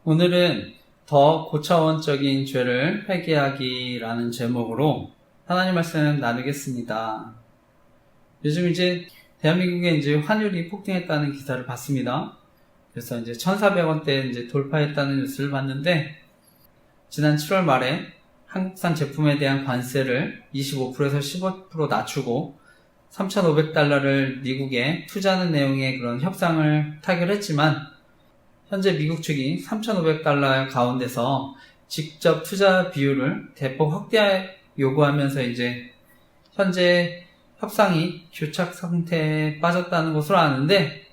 오늘은 더 고차원적인 죄를 회개하기라는 제목으로 하나님 말씀 나누겠습니다. 요즘 대한민국에 환율이 폭등했다는 기사를 봤습니다. 그래서 1,400원대 돌파했다는 뉴스를 봤는데, 지난 7월 말에 한국산 제품에 대한 관세를 25%에서 15% 낮추고 3,500달러를 미국에 투자하는 내용의 그런 협상을 타결했지만, 현재 미국 측이 3,500달러 가운데서 직접 투자 비율을 대폭 확대 요구하면서 현재 협상이 교착 상태에 빠졌다는 것으로 아는데,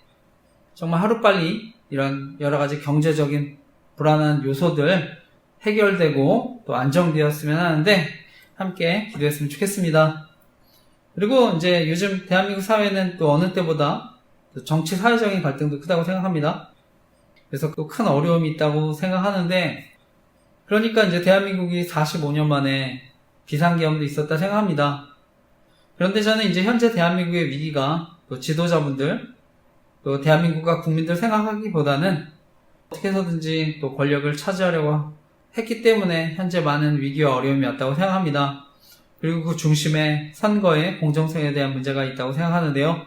정말 하루빨리 이런 여러 가지 경제적인 불안한 요소들 해결되고 또 안정되었으면 하는데, 함께 기도했으면 좋겠습니다. 그리고 요즘 대한민국 사회는 또 어느 때보다 정치 사회적인 갈등도 크다고 생각합니다. 그래서 또 큰 어려움이 있다고 생각하는데, 그러니까 대한민국이 45년 만에 비상계엄도 있었다 생각합니다. 그런데 저는 현재 대한민국의 위기가 또 지도자분들, 또 대한민국과 국민들 생각하기보다는 어떻게 해서든지 또 권력을 차지하려고 했기 때문에 현재 많은 위기와 어려움이 왔다고 생각합니다. 그리고 그 중심에 선거의 공정성에 대한 문제가 있다고 생각하는데요.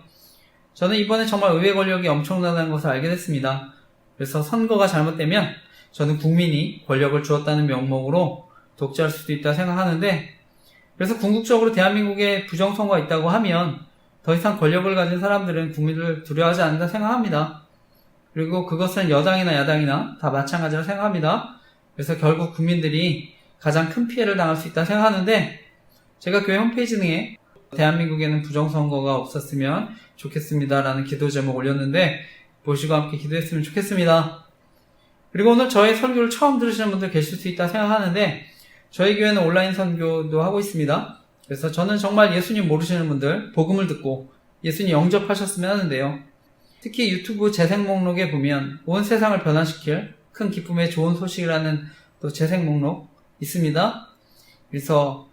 저는 이번에 정말 의회 권력이 엄청나다는 것을 알게 됐습니다. 그래서 선거가 잘못되면 저는 국민이 권력을 주었다는 명목으로 독재할 수도 있다 생각하는데, 그래서 궁극적으로 대한민국에 부정선거가 있다고 하면 더 이상 권력을 가진 사람들은 국민을 두려워하지 않는다 생각합니다. 그리고 그것은 여당이나 야당이나 다 마찬가지라 생각합니다. 그래서 결국 국민들이 가장 큰 피해를 당할 수 있다 생각하는데, 제가 교회 홈페이지 등에 대한민국에는 부정선거가 없었으면 좋겠습니다라는 기도 제목 올렸는데, 보시고 함께 기도했으면 좋겠습니다. 그리고 오늘 저의 설교를 처음 들으시는 분들 계실 수 있다 생각하는데, 저희 교회는 온라인 선교도 하고 있습니다. 그래서 저는 정말 예수님 모르시는 분들 복음을 듣고 예수님 영접하셨으면 하는데요. 특히 유튜브 재생 목록에 보면 온 세상을 변화시킬 큰 기쁨의 좋은 소식이라는 또 재생 목록 있습니다. 그래서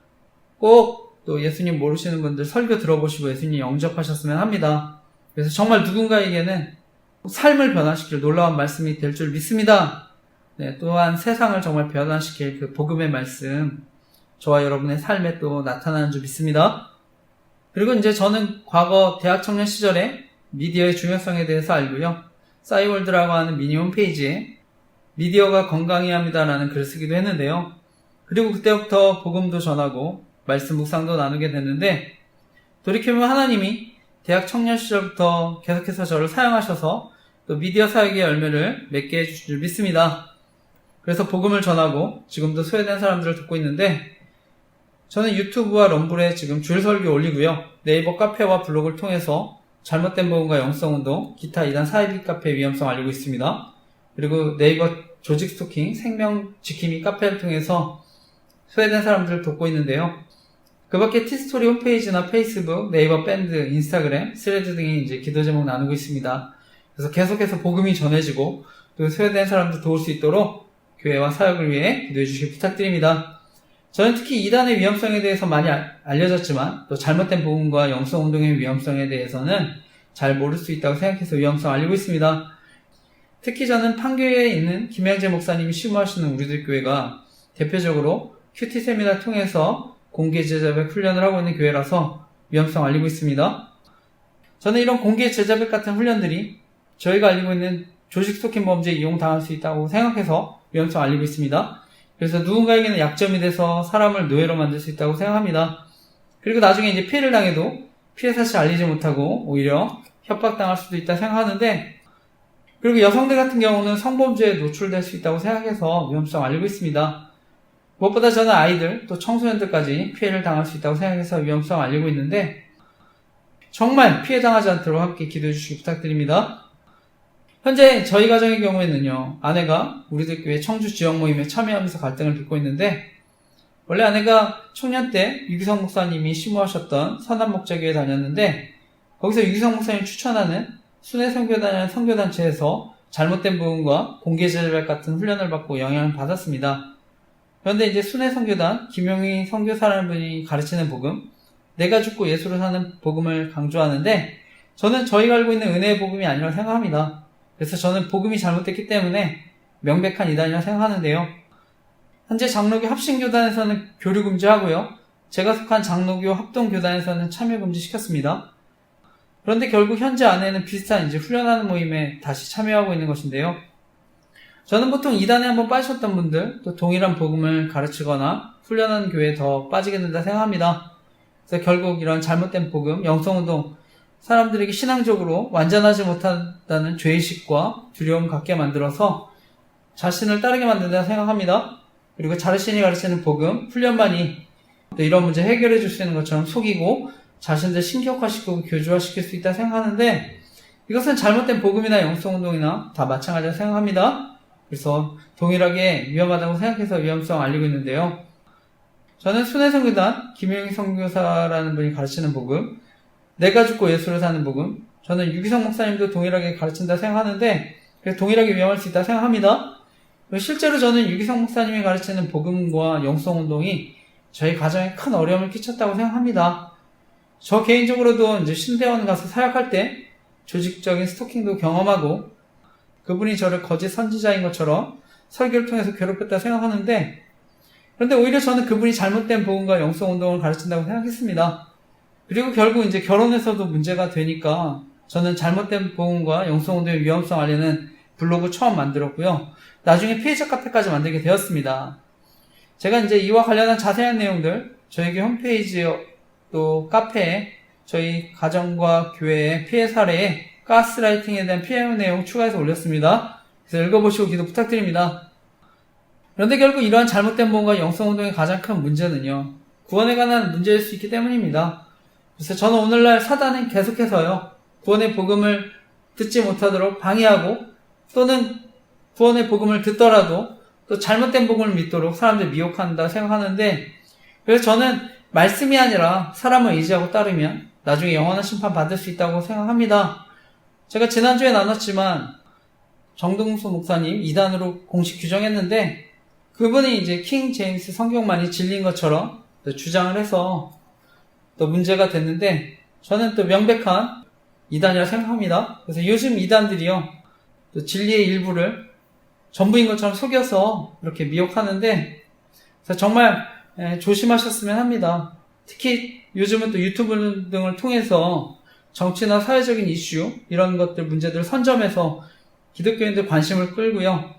꼭 또 예수님 모르시는 분들 설교 들어보시고 예수님 영접하셨으면 합니다. 그래서 정말 누군가에게는 삶을 변화시킬 놀라운 말씀이 될 줄 믿습니다. 네, 또한 세상을 정말 변화시킬 그 복음의 말씀, 저와 여러분의 삶에 또 나타나는 줄 믿습니다. 그리고 저는 과거 대학 청년 시절에 미디어의 중요성에 대해서 알고요. 싸이월드라고 하는 미니 홈페이지에 미디어가 건강해야 합니다라는 글을 쓰기도 했는데요. 그리고 그때부터 복음도 전하고 말씀 묵상도 나누게 됐는데, 돌이켜보면 하나님이 대학 청년 시절부터 계속해서 저를 사용하셔서 또 미디어 사역의 열매를 맺게 해주실 줄 믿습니다. 그래서 복음을 전하고 지금도 소외된 사람들을 돕고 있는데, 저는 유튜브와 럼블에 지금 주일 설교 올리고요. 네이버 카페와 블로그를 통해서 잘못된 복음과 영성운동, 기타 이단 사이비 카페의 위험성 알리고 있습니다. 그리고 네이버 조직 스토킹, 생명 지킴이 카페를 통해서 소외된 사람들을 돕고 있는데요. 그 밖에 티스토리 홈페이지나 페이스북, 네이버 밴드, 인스타그램, 스레드 등의 기도 제목 나누고 있습니다. 그래서 계속해서 복음이 전해지고 또 소외된 사람들 도울 수 있도록 교회와 사역을 위해 기도해 주시기 부탁드립니다. 저는 특히 이단의 위험성에 대해서 많이 알려졌지만 또 잘못된 복음과 영성운동의 위험성에 대해서는 잘 모를 수 있다고 생각해서 위험성 알리고 있습니다. 특히 저는 판교에 있는 김양재 목사님이 심무하시는 우리들 교회가 대표적으로 큐티 세미나 통해서 공개 제자백 훈련을 하고 있는 교회라서 위험성 알리고 있습니다. 저는 이런 공개 제자백 같은 훈련들이 저희가 알리고 있는 조직 스토킹 범죄에 이용당할 수 있다고 생각해서 위험성 알리고 있습니다. 그래서 누군가에게는 약점이 돼서 사람을 노예로 만들 수 있다고 생각합니다. 그리고 나중에 피해를 당해도 피해 사실 알리지 못하고 오히려 협박당할 수도 있다 생각하는데, 그리고 여성들 같은 경우는 성범죄에 노출될 수 있다고 생각해서 위험성 알리고 있습니다. 무엇보다 저는 아이들 또 청소년들까지 피해를 당할 수 있다고 생각해서 위험성 알리고 있는데, 정말 피해 당하지 않도록 함께 기도해 주시기 부탁드립니다. 현재 저희 가정의 경우에는요, 아내가 우리들 교회 청주 지역 모임에 참여하면서 갈등을 빚고 있는데, 원래 아내가 청년 때 유기성 목사님이 심무하셨던 선한목자교회 다녔는데, 거기서 유기성 목사님이 추천하는 순회선교단이라는 선교단체에서 잘못된 부분과 공개제자백 같은 훈련을 받고 영향을 받았습니다. 그런데 순회선교단 김용희 선교사라는 분이 가르치는 복음, 내가 죽고 예수로 사는 복음을 강조하는데, 저는 저희가 알고 있는 은혜의 복음이 아니라고 생각합니다. 그래서 저는 복음이 잘못됐기 때문에 명백한 이단이라 생각하는데요. 현재 장로교 합신교단에서는 교류 금지하고요. 제가 속한 장로교 합동교단에서는 참여 금지시켰습니다. 그런데 결국 현재 안에는 비슷한 훈련하는 모임에 다시 참여하고 있는 것인데요. 저는 보통 이단에 한번 빠지셨던 분들, 또 동일한 복음을 가르치거나 훈련하는 교회에 더 빠지게 된다 생각합니다. 그래서 결국 이런 잘못된 복음, 영성운동, 사람들에게 신앙적으로 완전하지 못한다는 죄의식과 두려움 갖게 만들어서 자신을 따르게 만든다 생각합니다. 그리고 자신이 가르치는 복음, 훈련만이 또 이런 문제 해결해 줄 수 있는 것처럼 속이고 자신들 신격화시키고 교주화시킬 수 있다 생각하는데, 이것은 잘못된 복음이나 영성운동이나 다 마찬가지라고 생각합니다. 그래서 동일하게 위험하다고 생각해서 위험성 알리고 있는데요. 저는 순회선교단 김용희 선교사라는 분이 가르치는 복음, 내가 죽고 예수를 사는 복음, 저는 유기성 목사님도 동일하게 가르친다 생각하는데 동일하게 위험할 수 있다 생각합니다. 실제로 저는 유기성 목사님이 가르치는 복음과 영성운동이 저희 가정에 큰 어려움을 끼쳤다고 생각합니다. 저 개인적으로도 신대원 가서 사역할 때 조직적인 스토킹도 경험하고 그분이 저를 거짓 선지자인 것처럼 설교를 통해서 괴롭혔다 생각하는데, 그런데 오히려 저는 그분이 잘못된 복음과 영성운동을 가르친다고 생각했습니다. 그리고 결국 결혼에서도 문제가 되니까 저는 잘못된 복음과 영성운동의 위험성 알리는 블로그 처음 만들었고요. 나중에 피해자 카페까지 만들게 되었습니다. 제가 이와 관련한 자세한 내용들 저희 홈페이지 또 카페에 저희 가정과 교회의 피해 사례에 가스라이팅에 대한 피해 내용 추가해서 올렸습니다. 그래서 읽어보시고 기도 부탁드립니다. 그런데 결국 이러한 잘못된 복음과 영성운동의 가장 큰 문제는요, 구원에 관한 문제일 수 있기 때문입니다. 그래서 저는 오늘날 사단은 계속해서요, 구원의 복음을 듣지 못하도록 방해하고, 또는 구원의 복음을 듣더라도 또 잘못된 복음을 믿도록 사람들 미혹한다 생각하는데, 그래서 저는 말씀이 아니라 사람을 의지하고 따르면 나중에 영원한 심판 받을 수 있다고 생각합니다. 제가 지난주에 나눴지만 정동수 목사님 2단으로 공식 규정했는데, 그분이 킹 제임스 성경만이 진리인 것처럼 또 주장을 해서 또 문제가 됐는데, 저는 또 명백한 2단이라 생각합니다. 그래서 요즘 2단들이요, 또 진리의 일부를 전부인 것처럼 속여서 이렇게 미혹하는데, 그래서 정말 조심하셨으면 합니다. 특히 요즘은 또 유튜브 등을 통해서 정치나 사회적인 이슈, 이런 것들, 문제들을 선점해서 기독교인들 관심을 끌고요.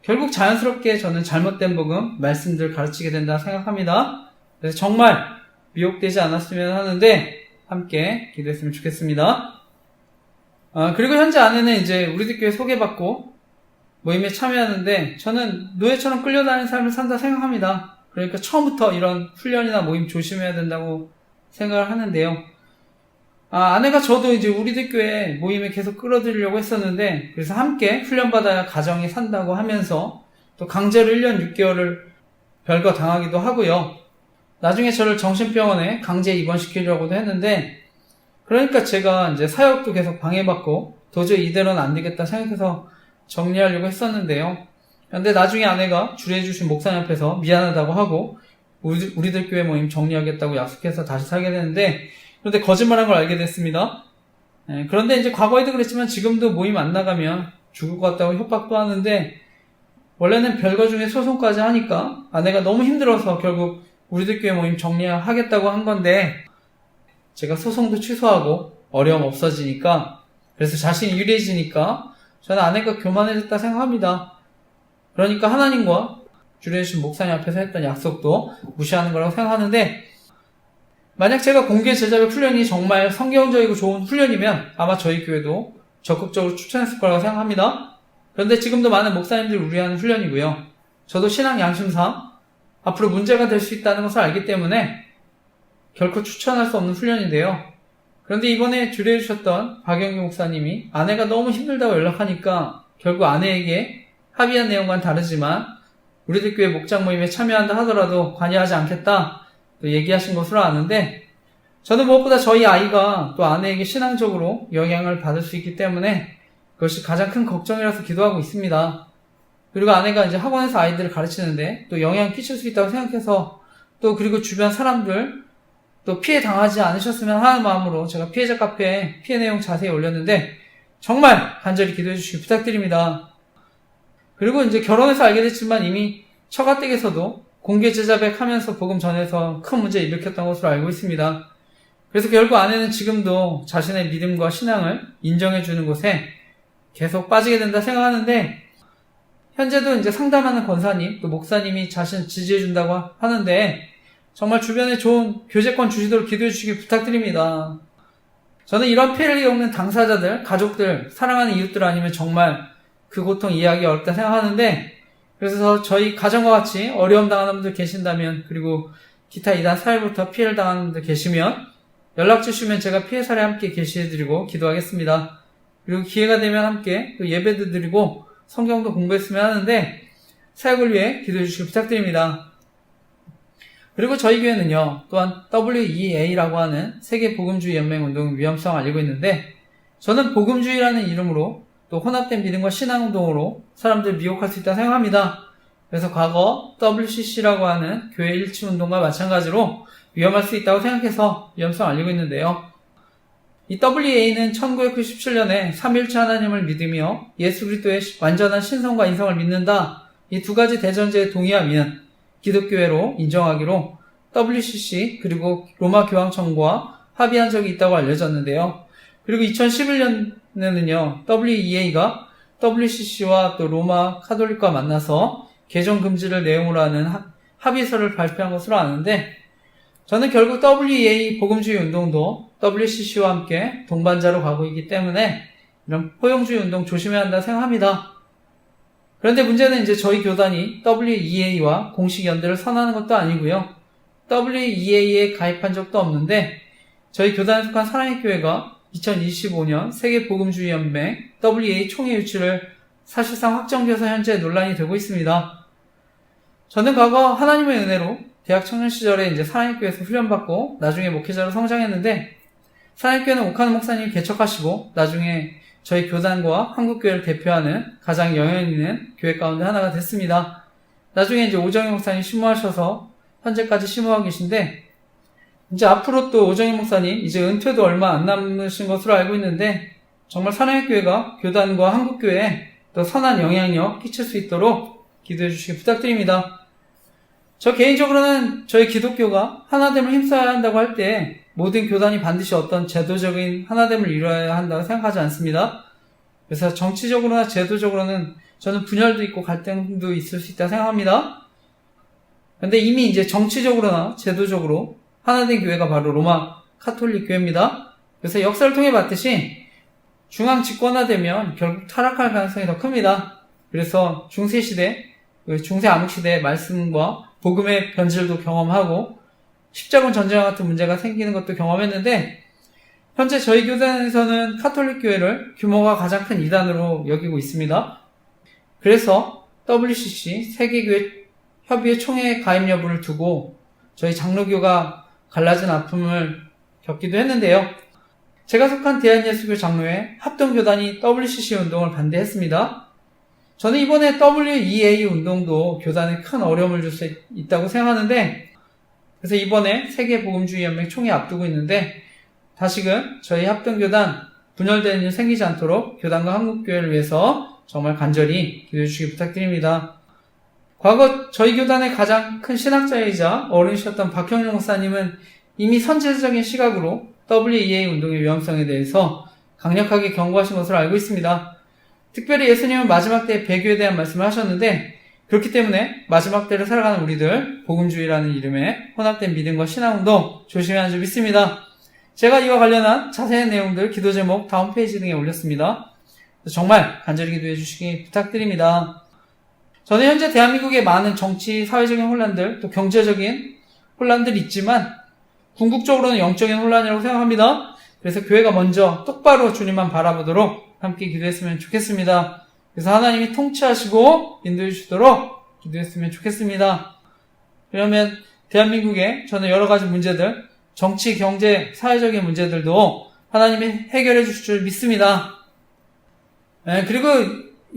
결국 자연스럽게 저는 잘못된 복음, 말씀들을 가르치게 된다 생각합니다. 그래서 정말 미혹되지 않았으면 하는데 함께 기도했으면 좋겠습니다. 그리고 현재 안에는 우리들 교회 소개받고 모임에 참여하는데, 저는 노예처럼 끌려다니는 삶을 산다 생각합니다. 그러니까 처음부터 이런 훈련이나 모임 조심해야 된다고 생각을 하는데요. 아내가 저도 우리들 교회 모임에 계속 끌어들이려고 했었는데, 그래서 함께 훈련받아야 가정이 산다고 하면서 또 강제로 1년 6개월을 별거 당하기도 하고요. 나중에 저를 정신병원에 강제 입원시키려고도 했는데, 그러니까 제가 사역도 계속 방해받고 도저히 이대로는 안 되겠다 생각해서 정리하려고 했었는데요. 근데 나중에 아내가 주례해주신 목사님 앞에서 미안하다고 하고 우리들 교회 모임 정리하겠다고 약속해서 다시 살게 되는데, 그런데 거짓말한 걸 알게 됐습니다. 그런데 과거에도 그랬지만 지금도 모임 안 나가면 죽을 것 같다고 협박도 하는데, 원래는 별거 중에 소송까지 하니까 아내가 너무 힘들어서 결국 우리들 교회 모임 정리하겠다고 한 건데, 제가 소송도 취소하고 어려움 없어지니까, 그래서 자신이 유리해지니까 저는 아내가 교만해졌다 생각합니다. 그러니까 하나님과 주례해주신 목사님 앞에서 했던 약속도 무시하는 거라고 생각하는데, 만약 제가 공개 제자별 훈련이 정말 성경적이고 좋은 훈련이면 아마 저희 교회도 적극적으로 추천했을 거라고 생각합니다. 그런데 지금도 많은 목사님들이 우려하는 훈련이고요. 저도 신앙 양심상 앞으로 문제가 될 수 있다는 것을 알기 때문에 결코 추천할 수 없는 훈련인데요. 그런데 이번에 주례해주셨던 박영규 목사님이 아내가 너무 힘들다고 연락하니까 결국 아내에게 합의한 내용과는 다르지만 우리들 교회 목장 모임에 참여한다 하더라도 관여하지 않겠다 또 얘기하신 것으로 아는데, 저는 무엇보다 저희 아이가 또 아내에게 신앙적으로 영향을 받을 수 있기 때문에 그것이 가장 큰 걱정이라서 기도하고 있습니다. 그리고 아내가 학원에서 아이들을 가르치는데 또 영향을 끼칠 수 있다고 생각해서, 또 그리고 주변 사람들 또 피해 당하지 않으셨으면 하는 마음으로 제가 피해자 카페에 피해 내용 자세히 올렸는데 정말 간절히 기도해 주시기 부탁드립니다. 그리고 이제 결혼해서 알게 됐지만 이미 처가댁에서도 공개 제자백 하면서 복음 전해서 큰 문제 일으켰던 것으로 알고 있습니다. 그래서 결국 아내는 지금도 자신의 믿음과 신앙을 인정해주는 곳에 계속 빠지게 된다 생각하는데, 현재도 이제 상담하는 권사님, 또 목사님이 자신 지지해준다고 하는데, 정말 주변에 좋은 교제권 주시도록 기도해 주시기 부탁드립니다. 저는 이런 피해를 겪는 당사자들, 가족들, 사랑하는 이웃들 아니면 정말 그 고통 이해하기 어렵다 생각하는데, 그래서 저희 가정과 같이 어려움 당하는 분들 계신다면, 그리고 기타 이단 사회부터 피해를 당하는 분들 계시면 연락 주시면 제가 피해 사례 함께 게시해드리고 기도하겠습니다. 그리고 기회가 되면 함께 또 예배도 드리고 성경도 공부했으면 하는데 사역을 위해 기도해 주시기 부탁드립니다. 그리고 저희 교회는요, 또한 WEA라고 하는 세계복음주의연맹운동 위험성을 알리고 있는데, 저는 복음주의라는 이름으로 또 혼합된 믿음과 신앙운동으로 사람들을 미혹할 수 있다고 생각합니다. 그래서 과거 WCC라고 하는 교회 일치운동과 마찬가지로 위험할 수 있다고 생각해서 위험성을 알리고 있는데요. 이 WEA는 1997년에 삼위일체 하나님을 믿으며 예수 그리스도의 완전한 신성과 인성을 믿는다, 이 두 가지 대전제에 동의하면 기독교회로 인정하기로 WCC 그리고 로마 교황청과 합의한 적이 있다고 알려졌는데요. 그리고 2011년에는요, WEA가 WCC와 또 로마 카톨릭과 만나서 개종 금지를 내용으로 하는 합의서를 발표한 것으로 아는데, 저는 결국 WEA 복음주의 운동도 WCC와 함께 동반자로 가고 있기 때문에 이런 포용주의 운동 조심해야 한다 생각합니다. 그런데 문제는 이제 저희 교단이 WEA와 공식 연대를 선언하는 것도 아니고요. WEA에 가입한 적도 없는데, 저희 교단에 속한 사랑의 교회가 2025년 세계복음주의연맹 WEA 총회 유치를 사실상 확정되어서 현재 논란이 되고 있습니다. 저는 과거 하나님의 은혜로 대학 청년 시절에 이제 사랑의 교회에서 훈련받고 나중에 목회자로 성장했는데, 사랑의 교회는 오카노 목사님이 개척하시고 나중에 저희 교단과 한국교회를 대표하는 가장 영향 있는 교회 가운데 하나가 됐습니다. 나중에 이제 오정희 목사님 심무하셔서 현재까지 심무하고 계신데, 이제 앞으로 또 오정희 목사님 이제 은퇴도 얼마 안 남으신 것으로 알고 있는데, 정말 사랑의 교회가 교단과 한국교회에 더 선한 영향력 끼칠 수 있도록 기도해 주시기 부탁드립니다. 저 개인적으로는 저희 기독교가 하나됨을 힘써야 한다고 할 때 모든 교단이 반드시 어떤 제도적인 하나됨을 이루어야 한다고 생각하지 않습니다. 그래서 정치적으로나 제도적으로는 저는 분열도 있고 갈등도 있을 수 있다고 생각합니다. 그런데 이미 이제 정치적으로나 제도적으로 하나된 교회가 바로 로마 카톨릭 교회입니다. 그래서 역사를 통해 봤듯이 중앙 집권화되면 결국 타락할 가능성이 더 큽니다. 그래서 중세시대, 중세 암흑시대의 말씀과 복음의 변질도 경험하고 십자군 전쟁과 같은 문제가 생기는 것도 경험했는데, 현재 저희 교단에서는 카톨릭 교회를 규모가 가장 큰 이단으로 여기고 있습니다. 그래서 WCC 세계교회 협의회 총회 가입 여부를 두고 저희 장로교가 갈라진 아픔을 겪기도 했는데요. 제가 속한 대한예수교 장로회 합동교단이 WCC 운동을 반대했습니다. 저는 이번에 WEA 운동도 교단에 큰 어려움을 줄 수 있다고 생각하는데, 그래서 이번에 세계복음주의연맹 총회 앞두고 있는데, 다시금 저희 합동교단 분열되는 일 생기지 않도록 교단과 한국교회를 위해서 정말 간절히 기도해 주시기 부탁드립니다. 과거 저희 교단의 가장 큰 신학자이자 어른이셨던 박형영 목사님은 이미 선제적인 시각으로 WEA 운동의 위험성에 대해서 강력하게 경고하신 것으로 알고 있습니다. 특별히 예수님은 마지막 때의 배교에 대한 말씀을 하셨는데, 그렇기 때문에 마지막 때를 살아가는 우리들 복음주의라는 이름의 혼합된 믿음과 신앙운동 조심해야 하는 줄 믿습니다. 제가 이와 관련한 자세한 내용들 기도 제목 다음 페이지 등에 올렸습니다. 정말 간절히 기도해 주시기 부탁드립니다. 저는 현재 대한민국의 많은 정치, 사회적인 혼란들, 또 경제적인 혼란들이 있지만 궁극적으로는 영적인 혼란이라고 생각합니다. 그래서 교회가 먼저 똑바로 주님만 바라보도록 함께 기도했으면 좋겠습니다. 그래서 하나님이 통치하시고 인도해 주시도록 기도했으면 좋겠습니다. 그러면 대한민국의 저는 여러 가지 문제들, 정치, 경제, 사회적인 문제들도 하나님이 해결해 주실 줄 믿습니다. 그리고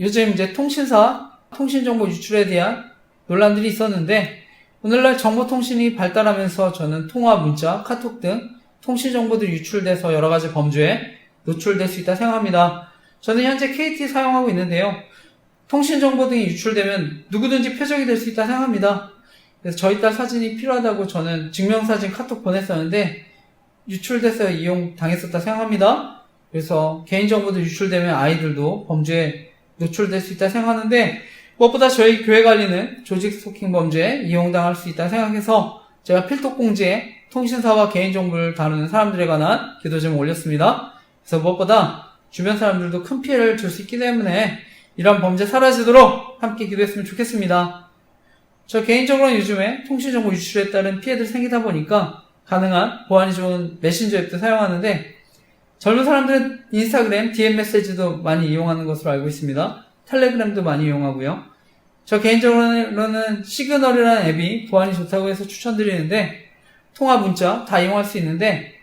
요즘 이제 통신사, 통신정보 유출에 대한 논란들이 있었는데, 오늘날 정보통신이 발달하면서 저는 통화, 문자, 카톡 등 통신정보들이 유출돼서 여러 가지 범죄에 노출될 수 있다 생각합니다. 저는 현재 KT 사용하고 있는데요. 통신정보 등이 유출되면 누구든지 표적이 될 수 있다 생각합니다. 그래서 저희 딸 사진이 필요하다고 저는 증명사진 카톡 보냈었는데 유출돼서 이용당했었다 생각합니다. 그래서 개인정보도 유출되면 아이들도 범죄에 노출될 수 있다 생각하는데 무엇보다 저희 교회 관리는 조직 스토킹 범죄에 이용당할 수 있다 생각해서 제가 필독공지에 통신사와 개인정보를 다루는 사람들에 관한 기도 제목을 올렸습니다. 그래서 무엇보다 주변 사람들도 큰 피해를 줄 수 있기 때문에 이런 범죄 사라지도록 함께 기도했으면 좋겠습니다. 저 개인적으로는 요즘에 통신정보 유출에 따른 피해들 생기다 보니까 가능한 보안이 좋은 메신저 앱도 사용하는데 젊은 사람들은 인스타그램, DM 메시지도 많이 이용하는 것으로 알고 있습니다. 텔레그램도 많이 이용하고요. 저 개인적으로는 시그널이라는 앱이 보안이 좋다고 해서 추천드리는데 통화, 문자 다 이용할 수 있는데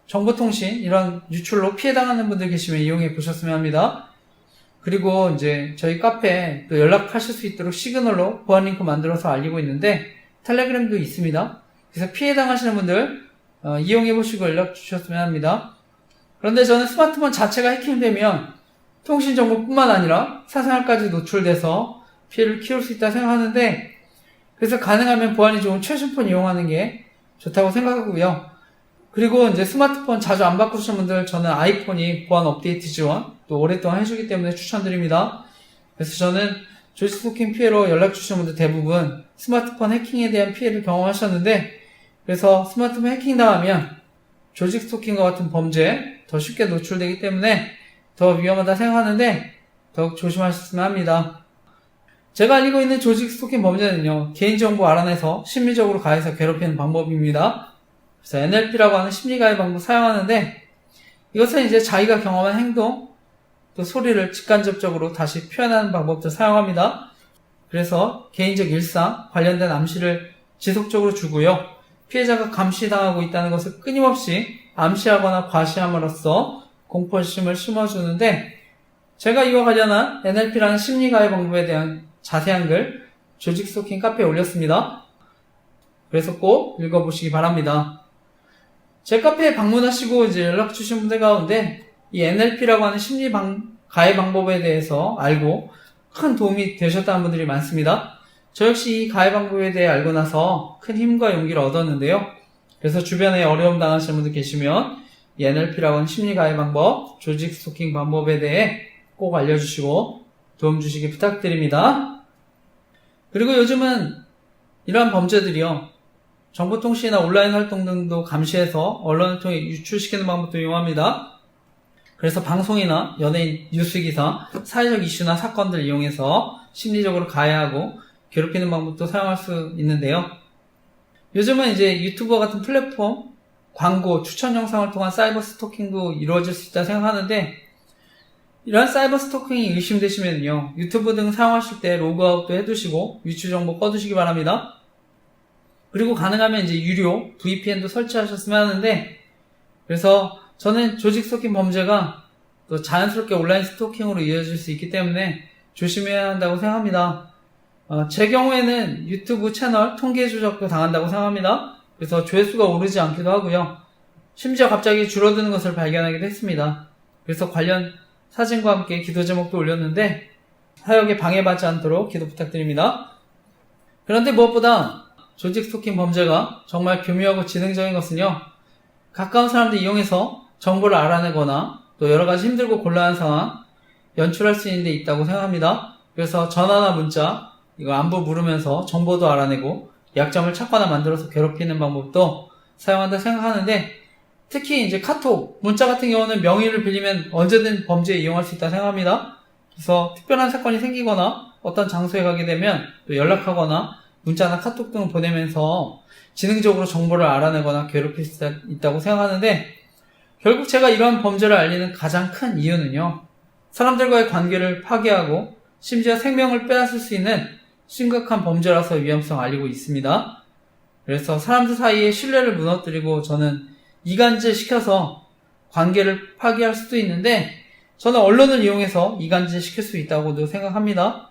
정보통신 이런 유출로 피해당하는 분들 계시면 이용해 보셨으면 합니다. 그리고 이제 저희 카페에 또 연락하실 수 있도록 시그널로 보안 링크 만들어서 알리고 있는데 텔레그램도 있습니다. 그래서 피해당하시는 분들 이용해 보시고 연락 주셨으면 합니다. 그런데 저는 스마트폰 자체가 해킹되면 통신정보뿐만 아니라 사생활까지 노출돼서 피해를 키울 수 있다 생각하는데 그래서 가능하면 보안이 좋은 최신폰 이용하는 게 좋다고 생각하고요. 그리고 이제 스마트폰 자주 안 바꾸시는 분들 저는 아이폰이 보안 업데이트 지원 또 오랫동안 해주기 때문에 추천드립니다. 그래서 저는 조직 스토킹 피해로 연락 주신 분들 대부분 스마트폰 해킹에 대한 피해를 경험하셨는데 그래서 스마트폰 해킹 당하면 조직 스토킹과 같은 범죄에 더 쉽게 노출되기 때문에 더 위험하다 생각하는데 더욱 조심하셨으면 합니다. 제가 알고 있는 조직 스토킹 범죄는요, 개인정보 알아내서 심리적으로 가해서 괴롭히는 방법입니다. 그래서 NLP라고 하는 심리가해 방법 사용하는데 이것은 이제 자기가 경험한 행동 또 소리를 직간접적으로 다시 표현하는 방법도 사용합니다. 그래서 개인적 일상 관련된 암시를 지속적으로 주고요. 피해자가 감시당하고 있다는 것을 끊임없이 암시하거나 과시함으로써 공포심을 심어주는데 제가 이와 관련한 NLP라는 심리가해 방법에 대한 자세한 글 조직 스토킹 카페에 올렸습니다. 그래서 꼭 읽어보시기 바랍니다. 제 카페에 방문하시고 이제 연락 주신 분들 가운데 이 NLP라고 하는 심리 가해 방법에 대해서 알고 큰 도움이 되셨다는 분들이 많습니다. 저 역시 이 가해 방법에 대해 알고 나서 큰 힘과 용기를 얻었는데요. 그래서 주변에 어려움 당하시는 분들 계시면 이 NLP라고 하는 심리 가해 방법, 조직 스토킹 방법에 대해 꼭 알려주시고 도움 주시기 부탁드립니다. 그리고 요즘은 이러한 범죄들이요. 정보통신이나 온라인 활동 등도 감시해서 언론을 통해 유출시키는 방법도 이용합니다. 그래서 방송이나 연예인 뉴스기사, 사회적 이슈나 사건들을 이용해서 심리적으로 가해하고 괴롭히는 방법도 사용할 수 있는데요. 요즘은 이제 유튜버 같은 플랫폼, 광고, 추천 영상을 통한 사이버 스토킹도 이루어질 수 있다 생각하는데 이러한 사이버 스토킹이 의심되시면요. 유튜브 등 사용하실 때 로그아웃도 해두시고 위치 정보 꺼두시기 바랍니다. 그리고 가능하면 이제 유료 VPN도 설치하셨으면 하는데 그래서 저는 조직 스토킹 범죄가 또 자연스럽게 온라인 스토킹으로 이어질 수 있기 때문에 조심해야 한다고 생각합니다. 제 경우에는 유튜브 채널 통계 조작도 당한다고 생각합니다. 그래서 조회수가 오르지 않기도 하고요. 심지어 갑자기 줄어드는 것을 발견하기도 했습니다. 그래서 관련 사진과 함께 기도 제목도 올렸는데 사역에 방해받지 않도록 기도 부탁드립니다. 그런데 무엇보다 조직 스토킹 범죄가 정말 교묘하고 지능적인 것은요. 가까운 사람들 이용해서 정보를 알아내거나 또 여러가지 힘들고 곤란한 상황 연출할 수 있는 데 있다고 생각합니다. 그래서 전화나 문자 이거 안부 물으면서 정보도 알아내고 약점을 찾거나 만들어서 괴롭히는 방법도 사용한다 생각하는데 특히 이제 카톡, 문자 같은 경우는 명의를 빌리면 언제든 범죄에 이용할 수 있다 생각합니다. 그래서 특별한 사건이 생기거나 어떤 장소에 가게 되면 또 연락하거나 문자나 카톡 등을 보내면서 지능적으로 정보를 알아내거나 괴롭힐 수 있다고 생각하는데 결국 제가 이러한 범죄를 알리는 가장 큰 이유는요. 사람들과의 관계를 파괴하고 심지어 생명을 빼앗을 수 있는 심각한 범죄라서 위험성을 알리고 있습니다. 그래서 사람들 사이에 신뢰를 무너뜨리고 저는 이간질 시켜서 관계를 파괴할 수도 있는데 저는 언론을 이용해서 이간질 시킬 수 있다고도 생각합니다.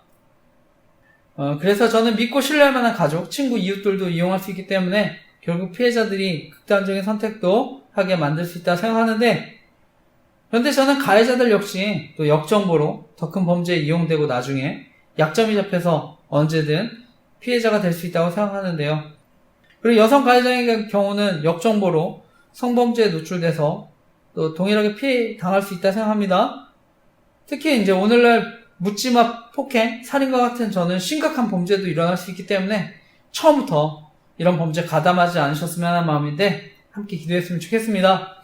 그래서 저는 믿고 신뢰할 만한 가족, 친구, 이웃들도 이용할 수 있기 때문에 결국 피해자들이 극단적인 선택도 하게 만들 수 있다 생각하는데 그런데 저는 가해자들 역시 또 역정보로 더 큰 범죄에 이용되고 나중에 약점이 잡혀서 언제든 피해자가 될 수 있다고 생각하는데요. 그리고 여성 가해자의 경우는 역정보로 성범죄에 노출돼서 또 동일하게 피해 당할 수 있다 생각합니다. 특히 이제 오늘날 묻지마 폭행, 살인과 같은 저는 심각한 범죄도 일어날 수 있기 때문에 처음부터 이런 범죄 가담하지 않으셨으면 하는 마음인데 함께 기도했으면 좋겠습니다.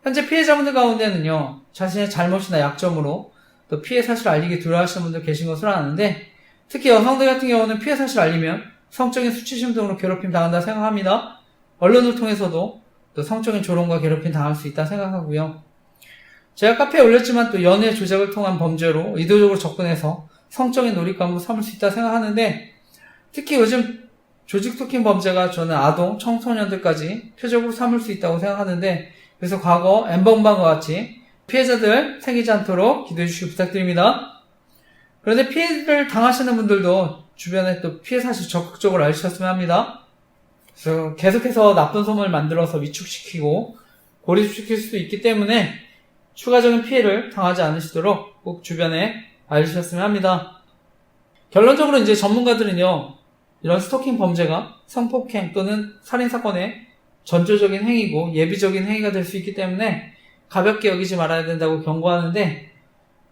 현재 피해자분들 가운데는요, 자신의 잘못이나 약점으로 또 피해 사실을 알리기 두려워하시는 분들 계신 것으로 아는데, 특히 여성들 같은 경우는 피해 사실을 알리면 성적인 수치심 등으로 괴롭힘 당한다 생각합니다. 언론을 통해서도 또 성적인 조롱과 괴롭힘 당할 수 있다 생각하고요. 제가 카페에 올렸지만 또 연애 조작을 통한 범죄로 의도적으로 접근해서 성적인 놀잇감으로 삼을 수 있다 생각하는데, 특히 요즘 조직 스토킹 범죄가 저는 아동, 청소년들까지 표적으로 삼을 수 있다고 생각하는데, 그래서 과거 N번방과 같이 피해자들 생기지 않도록 기도해 주시기 부탁드립니다. 그런데 피해를 당하시는 분들도 주변에 또 피해 사실 적극적으로 알리셨으면 합니다. 그래서 계속해서 나쁜 소문을 만들어서 위축시키고 고립시킬 수도 있기 때문에 추가적인 피해를 당하지 않으시도록 꼭 주변에 알리셨으면 합니다. 결론적으로 이제 전문가들은요, 이런 스토킹 범죄가 성폭행 또는 살인사건의 전조적인 행위고 예비적인 행위가 될 수 있기 때문에 가볍게 여기지 말아야 된다고 경고하는데,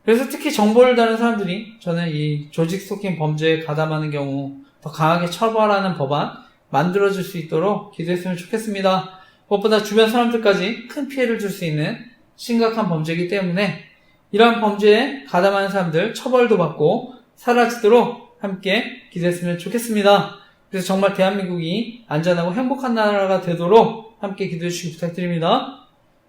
그래서 특히 정보를 다룬 사람들이 저는 이 조직 스토킹 범죄에 가담하는 경우 더 강하게 처벌하는 법안 만들어줄 수 있도록 기도했으면 좋겠습니다. 무엇보다 주변 사람들까지 큰 피해를 줄 수 있는 심각한 범죄이기 때문에 이러한 범죄에 가담하는 사람들 처벌도 받고 사라지도록 함께 기도했으면 좋겠습니다. 그래서 정말 대한민국이 안전하고 행복한 나라가 되도록 함께 기도해 주시기 부탁드립니다.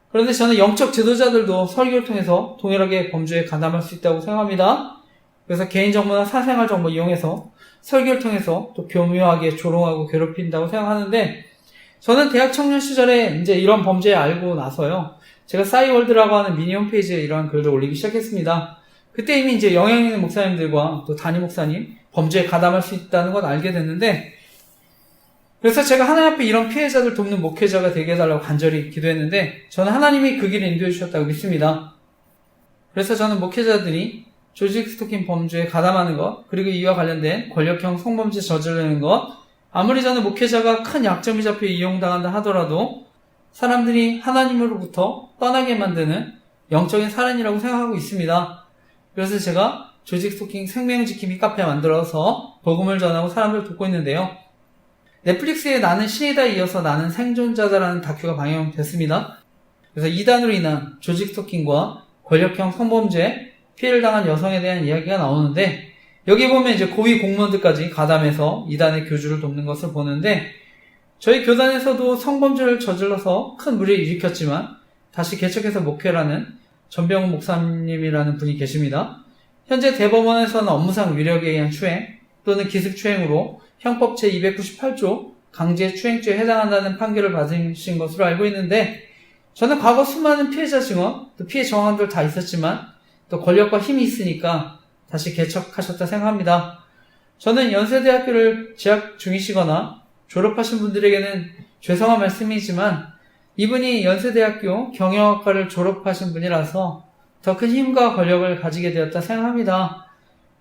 그런데 저는 영적 지도자들도 설교를 통해서 동일하게 범죄에 가담할 수 있다고 생각합니다. 그래서 개인정보나 사생활 정보 이용해서 설교를 통해서 또 교묘하게 조롱하고 괴롭힌다고 생각하는데, 저는 대학 청년 시절에 이제 이런 범죄에 알고 나서요, 제가 싸이월드라고 하는 미니 홈페이지에 이러한 글을 올리기 시작했습니다. 그때 이미 이제 영향 있는 목사님들과 또 담임 목사님 범죄에 가담할 수 있다는 걸 알게 됐는데, 그래서 제가 하나님 앞에 이런 피해자들 돕는 목회자가 되게 해달라고 간절히 기도했는데, 저는 하나님이 그 길을 인도해 주셨다고 믿습니다. 그래서 저는 목회자들이 조직 스토킹 범죄에 가담하는 것, 그리고 이와 관련된 권력형 성범죄 저지르는 것, 아무리 저는 목회자가 큰 약점이 잡혀 이용당한다 하더라도 사람들이 하나님으로부터 떠나게 만드는 영적인 살인이라고 생각하고 있습니다. 그래서 제가 조직 스토킹 생명지킴이 카페 만들어서 복음을 전하고 사람들을 돕고 있는데요. 넷플릭스에 나는 신이다에 이어서 나는 생존자다라는 다큐가 방영됐습니다. 그래서 이단으로 인한 조직 스토킹과 권력형 성범죄, 피해를 당한 여성에 대한 이야기가 나오는데, 여기 보면 이제 고위 공무원들까지 가담해서 이단의 교주를 돕는 것을 보는데, 저희 교단에서도 성범죄를 저질러서 큰 무리를 일으켰지만 다시 개척해서 목회라는 전병훈 목사님이라는 분이 계십니다. 현재 대법원에서는 업무상 위력에 의한 추행 또는 기습추행으로 형법 제298조 강제추행죄에 해당한다는 판결을 받으신 것으로 알고 있는데, 저는 과거 수많은 피해자 증언, 또 피해 정황들 다 있었지만 또 권력과 힘이 있으니까 다시 개척하셨다 생각합니다. 저는 연세대학교를 재학 중이시거나 졸업하신 분들에게는 죄송한 말씀이지만 이분이 연세대학교 경영학과를 졸업하신 분이라서 더 큰 힘과 권력을 가지게 되었다 생각합니다.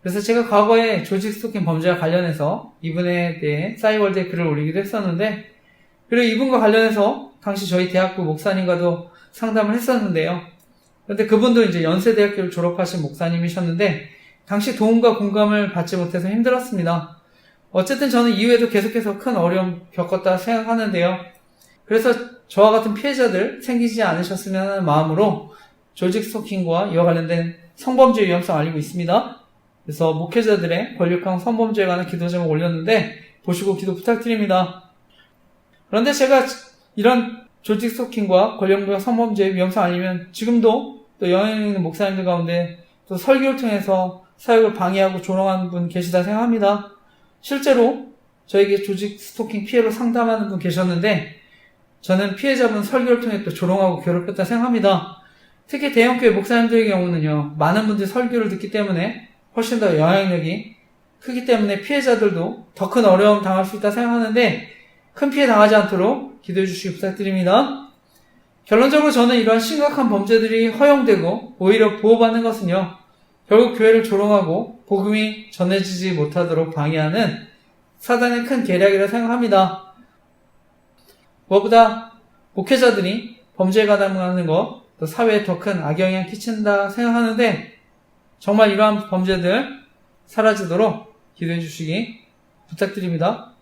그래서 제가 과거에 조직 스토킹 범죄와 관련해서 이분에 대해 싸이월드에 글을 올리기도 했었는데, 그리고 이분과 관련해서 당시 저희 대학부 목사님과도 상담을 했었는데요. 그런데 그분도 이제 연세대학교를 졸업하신 목사님이셨는데 당시 도움과 공감을 받지 못해서 힘들었습니다. 어쨌든 저는 이후에도 계속해서 큰 어려움 겪었다 생각하는데요. 그래서 저와 같은 피해자들 생기지 않으셨으면 하는 마음으로 조직 스토킹과 이와 관련된 성범죄 위험성 알리고 있습니다. 그래서 목회자들의 권력형 성범죄에 관한 기도 제목 올렸는데 보시고 기도 부탁드립니다. 그런데 제가 이런 조직 스토킹과 권력형 성범죄 위험성 알리면 지금도 또 영향 있는 목사님들 가운데 또 설교를 통해서 사역을 방해하고 조롱하는 분 계시다 생각합니다. 실제로 저에게 조직 스토킹 피해로 상담하는 분 계셨는데 저는 피해자분 설교를 통해 또 조롱하고 괴롭혔다 생각합니다. 특히 대형교회 목사님들의 경우는요, 많은 분들이 설교를 듣기 때문에 훨씬 더 영향력이 크기 때문에 피해자들도 더 큰 어려움 당할 수 있다 생각하는데 큰 피해 당하지 않도록 기도해 주시기 부탁드립니다. 결론적으로 저는 이러한 심각한 범죄들이 허용되고 오히려 보호받는 것은요, 결국 교회를 조롱하고 복음이 전해지지 못하도록 방해하는 사단의 큰 계략이라 생각합니다. 무엇보다 목회자들이 범죄에 가담하는 것, 또 사회에 더 큰 악영향을 끼친다 생각하는데 정말 이러한 범죄들 사라지도록 기도해 주시기 부탁드립니다.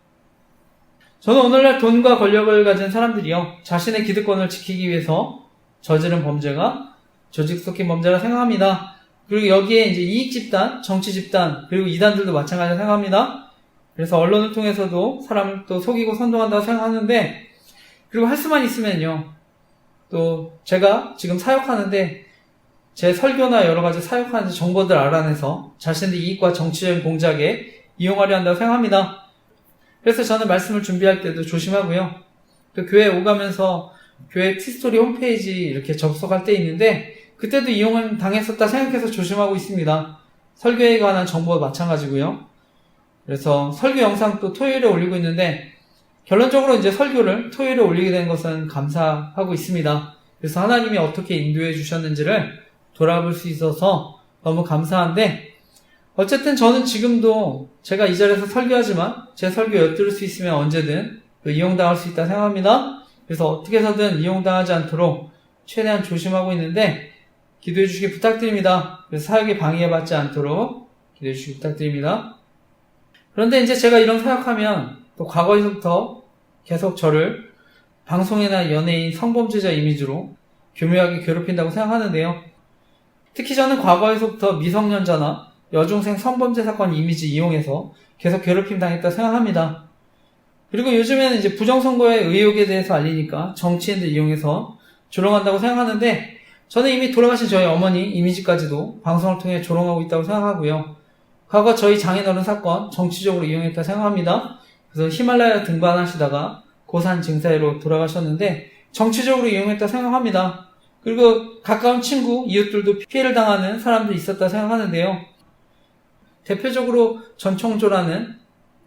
저는 오늘날 돈과 권력을 가진 사람들이요, 자신의 기득권을 지키기 위해서 저지른 범죄가 조직 속의 범죄라 생각합니다. 그리고 여기에 이제 이익 집단, 정치 집단, 그리고 이단들도 마찬가지라 생각합니다. 그래서 언론을 통해서도 사람을 또 속이고 선동한다고 생각하는데, 그리고 할 수만 있으면요, 또 제가 지금 사역하는데 제 설교나 여러 가지 사역하는 정보들 알아내서 자신의 이익과 정치적인 공작에 이용하려 한다고 생각합니다. 그래서 저는 말씀을 준비할 때도 조심하고요. 또 교회 오가면서 교회 티스토리 홈페이지 이렇게 접속할 때 있는데 그때도 이용을 당했었다 생각해서 조심하고 있습니다. 설교에 관한 정보도 마찬가지고요. 그래서 설교 영상 또 토요일에 올리고 있는데 결론적으로 이제 설교를 토요일에 올리게 된 것은 감사하고 있습니다. 그래서 하나님이 어떻게 인도해 주셨는지를 돌아볼 수 있어서 너무 감사한데, 어쨌든 저는 지금도 제가 이 자리에서 설교하지만 제 설교 엿들을 수 있으면 언제든 이용당할 수 있다 생각합니다. 그래서 어떻게 해서든 이용당하지 않도록 최대한 조심하고 있는데 기도해 주시기 부탁드립니다. 그래서 사역에 방해받지 않도록 기도해 주시기 부탁드립니다. 그런데 이제 제가 이런 사역하면 또 과거에서부터 계속 저를 방송이나 연예인, 성범죄자 이미지로 교묘하게 괴롭힌다고 생각하는데요. 특히 저는 과거에서부터 미성년자나 여중생 성범죄 사건 이미지 이용해서 계속 괴롭힘 당했다 생각합니다. 그리고 요즘에는 이제 부정선거의 의혹에 대해서 알리니까 정치인들 이용해서 조롱한다고 생각하는데, 저는 이미 돌아가신 저희 어머니 이미지까지도 방송을 통해 조롱하고 있다고 생각하고요. 과거 저희 장인어른 사건 정치적으로 이용했다 생각합니다. 그래서 히말라야 등반하시다가 고산 증사로 돌아가셨는데 정치적으로 이용했다 생각합니다. 그리고 가까운 친구, 이웃들도 피해를 당하는 사람들이 있었다 생각하는데요. 대표적으로 전총조라는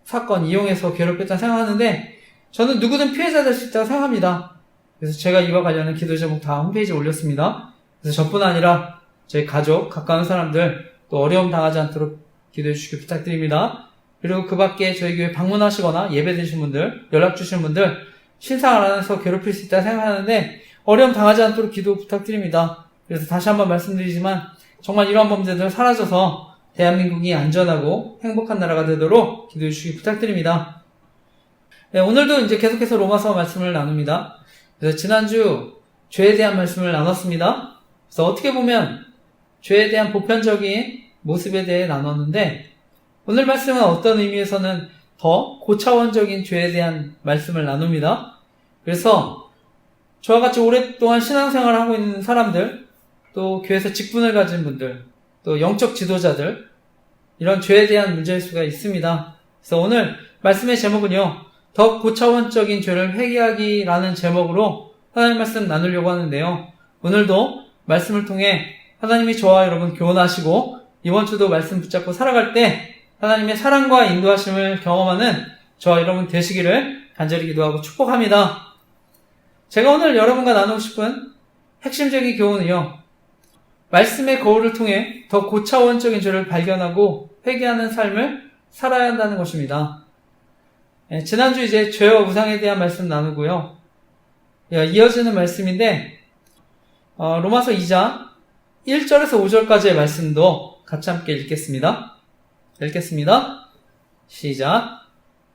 사건 이용해서 괴롭혔다 생각하는데 저는 누구든 피해자 될 수 있다고 생각합니다. 그래서 제가 이와 관련한 기도 제목 다 홈페이지에 올렸습니다. 그래서 저뿐 아니라 제 가족, 가까운 사람들 또 어려움 당하지 않도록 기도해 주시기 부탁드립니다. 그리고 그 밖에 저희 교회 방문하시거나 예배 드신 분들, 연락 주신 분들 신상 안에서 괴롭힐 수 있다고 생각하는데 어려움 당하지 않도록 기도 부탁드립니다. 그래서 다시 한번 말씀드리지만 정말 이러한 범죄들 사라져서 대한민국이 안전하고 행복한 나라가 되도록 기도해 주시기 부탁드립니다. 네, 오늘도 이제 계속해서 로마서 말씀을 나눕니다. 그래서 지난주 죄에 대한 말씀을 나눴습니다. 그래서 어떻게 보면 죄에 대한 보편적인 모습에 대해 나눴는데 오늘 말씀은 어떤 의미에서는 더 고차원적인 죄에 대한 말씀을 나눕니다. 그래서 저와 같이 오랫동안 신앙생활을 하고 있는 사람들, 또 교회에서 직분을 가진 분들, 또 영적 지도자들, 이런 죄에 대한 문제일 수가 있습니다. 그래서 오늘 말씀의 제목은요, 더 고차원적인 죄를 회개하기라는 제목으로 하나님 말씀 나누려고 하는데요. 오늘도 말씀을 통해 하나님이 저와 여러분 교훈하시고 이번 주도 말씀 붙잡고 살아갈 때 하나님의 사랑과 인도하심을 경험하는 저와 여러분 되시기를 간절히 기도하고 축복합니다. 제가 오늘 여러분과 나누고 싶은 핵심적인 교훈은요, 말씀의 거울을 통해 더 고차원적인 죄를 발견하고 회개하는 삶을 살아야 한다는 것입니다. 지난주 이제 죄와 우상에 대한 말씀 나누고요. 이어지는 말씀인데 로마서 2장 1절에서 5절까지의 말씀도 같이 함께 읽겠습니다. 시작.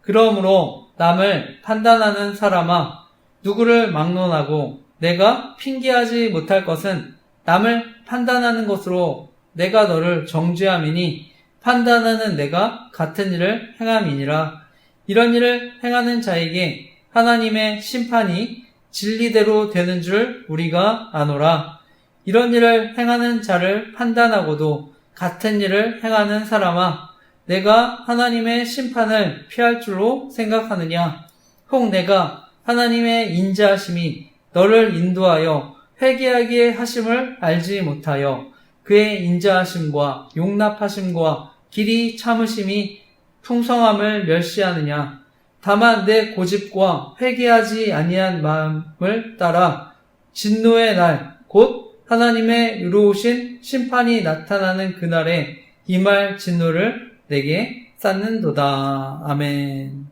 그러므로 남을 판단하는 사람아, 누구를 막론하고 내가 핑계하지 못할 것은 남을 판단하는 것으로 내가 너를 정죄함이니 판단하는 내가 같은 일을 행함이니라. 이런 일을 행하는 자에게 하나님의 심판이 진리대로 되는 줄 우리가 아노라. 이런 일을 행하는 자를 판단하고도 같은 일을 행하는 사람아, 내가 하나님의 심판을 피할 줄로 생각하느냐? 혹 내가 하나님의 인자하심이 너를 인도하여 회개하게 하심을 알지 못하여 그의 인자하심과 용납하심과 길이 참으심이 풍성함을 멸시하느냐? 다만 내 고집과 회개하지 아니한 마음을 따라 진노의 날, 곧 하나님의 의로우신 심판이 나타나는 그날에 이 말 진노를 내게 쌓는도다. 아멘.